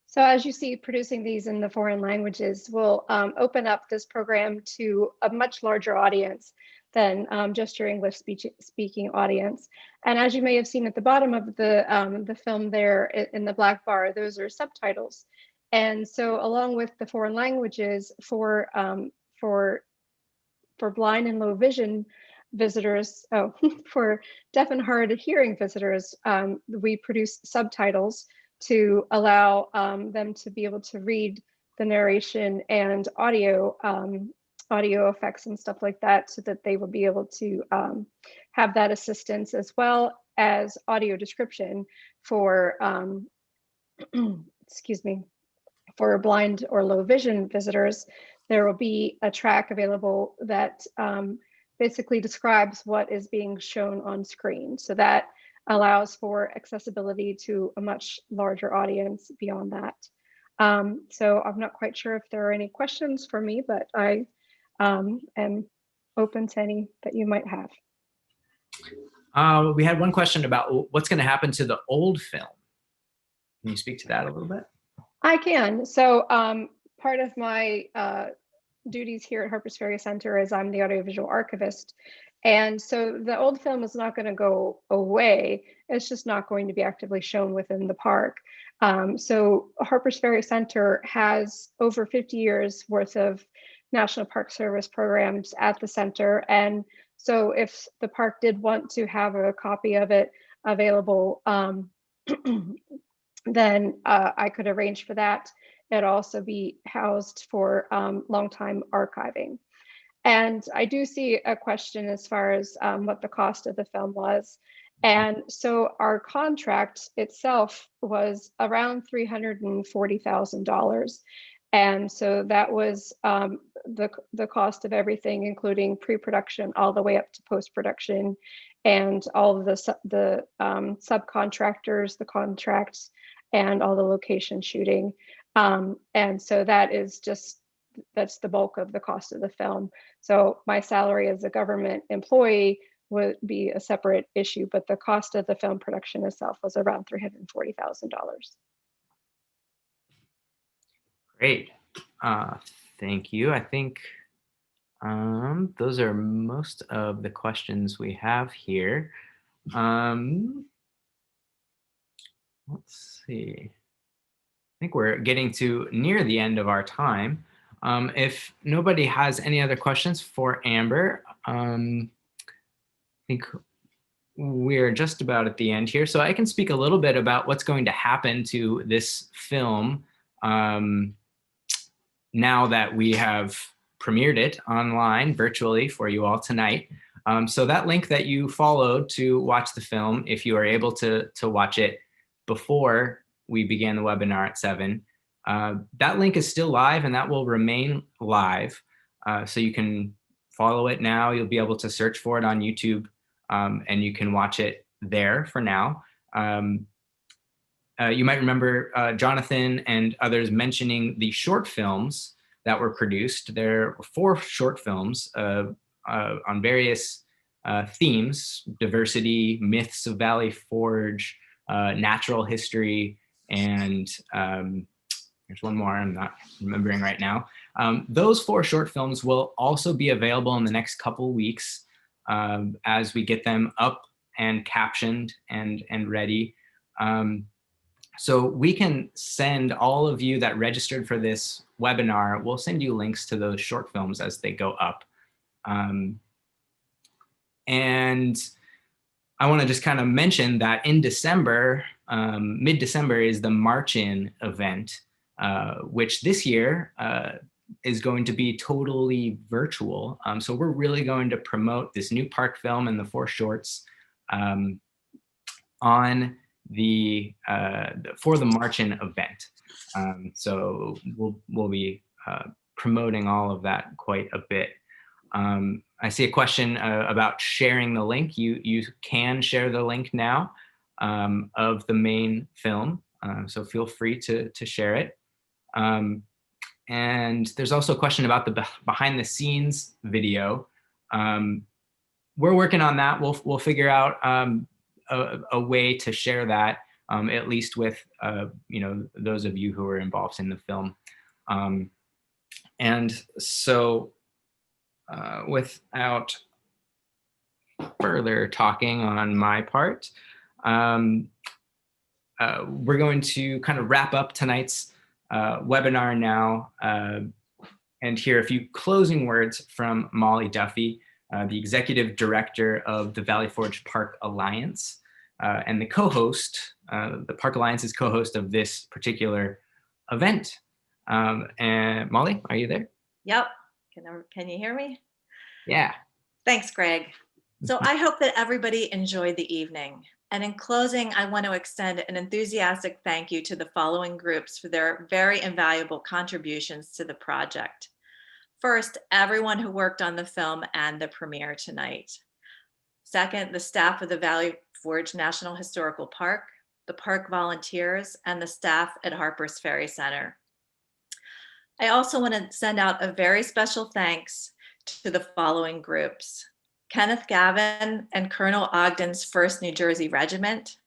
So as you see, producing these in the foreign languages will open up this program to a much larger audience. than just your English speaking audience. And as you may have seen at the bottom of the film there in the black bar, those are subtitles. And so along with the foreign languages for blind and low vision visitors, for deaf and hard of hearing visitors, we produce subtitles to allow them to be able to read the narration and audio effects and stuff like that, so that they will be able to have that assistance, as well as audio description for excuse me, for blind or low vision visitors. There will be a track available that basically describes what is being shown on screen. So that allows for accessibility to a much larger audience beyond that. So I'm not quite sure if there are any questions for me, but I am open to any that you might have. We had one question about what's going to happen to the old film. Can you speak to that a little bit? I can. So part of my duties here at Harpers Ferry Center is I'm the audiovisual archivist. And so the old film is not going to go away. It's just not going to be actively shown within the park. So Harpers Ferry Center has over 50 years worth of National Park Service programs at the center. And so if the park did want to have a copy of it available, then I could arrange for that. It'd also be housed for long time archiving. And I do see a question as far as what the cost of the film was. And so our contract itself was around $340,000. And so that was the cost of everything, including pre-production all the way up to post-production, and all of the subcontractors, the contracts, and all the location shooting. And so that's the bulk of the cost of the film. So my salary as a government employee would be a separate issue, but the cost of the film production itself was around $340,000. Great. Thank you. I think those are most of the questions we have here. Let's see. I think we're getting to near the end of our time. If nobody has any other questions for Amber, I think we're just about at the end here. So I can speak a little bit about what's going to happen to this film now that we have premiered it online virtually for you all tonight. So that link that you followed to watch the film, if you are able to watch it before we began the webinar at 7, that link is still live and that will remain live. So you can follow it now. You'll be able to search for it on YouTube and you can watch it there for now. You might remember Jonathan and others mentioning the short films that were produced. There were 4 short films on various themes: diversity, myths of Valley Forge, natural history, and there's one more I'm not remembering right now. Those 4 short films will also be available in the next couple weeks as we get them up and captioned and ready. So we can send all of you that registered for this webinar, we'll send you links to those short films as they go up. And I want to just kind of mention that in December, mid-December is the March-In event, which this year is going to be totally virtual. So we're really going to promote this new park film and the 4 shorts on for the March-In event. So we'll be promoting all of that quite a bit. I see a question about sharing the link. You can share the link now of the main film, so feel free to share it. And there's also a question about the behind the scenes video. We're working on that. We'll figure out a way to share that, at least with those of you who are involved in the film. And so without further talking on my part, we're going to kind of wrap up tonight's webinar now and hear a few closing words from Molly Duffy, the Executive Director of the Valley Forge Park Alliance and the co-host, the Park Alliance is co-host of this particular event. And Molly, are you there? Yep. Can you hear me? Yeah. Thanks, Greg. So I hope that everybody enjoyed the evening. And in closing, I want to extend an enthusiastic thank you to the following groups for their very invaluable contributions to the project. First, everyone who worked on the film and the premiere tonight. Second, the staff of the Valley Forge National Historical Park, the park volunteers, and the staff at Harper's Ferry Center. I also want to send out a very special thanks to the following groups: Kenneth Gavin and Colonel Ogden's 1st New Jersey Regiment,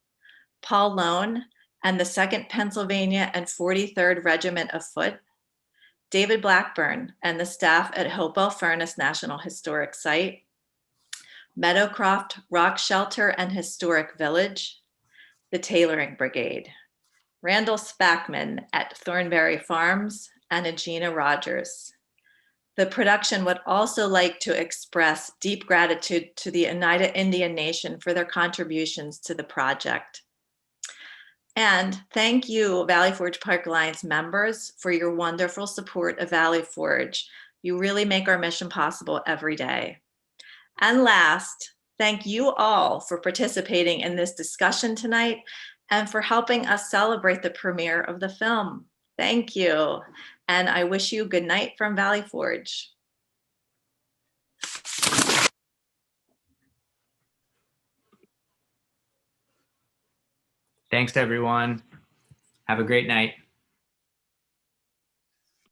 Paul Lone and the 2nd Pennsylvania and 43rd Regiment of Foot, David Blackburn and the staff at Hopewell Furnace National Historic Site, Meadowcroft Rock Shelter and Historic Village, the Tailoring Brigade, Randall Spackman at Thornberry Farms, and Agena Rogers. The production would also like to express deep gratitude to the Oneida Indian Nation for their contributions to the project. And thank you, Valley Forge Park Alliance members, for your wonderful support of Valley Forge. You really make our mission possible every day. And last, thank you all for participating in this discussion tonight and for helping us celebrate the premiere of the film. Thank you. And I wish you good night from Valley Forge. Thanks, everyone. Have a great night.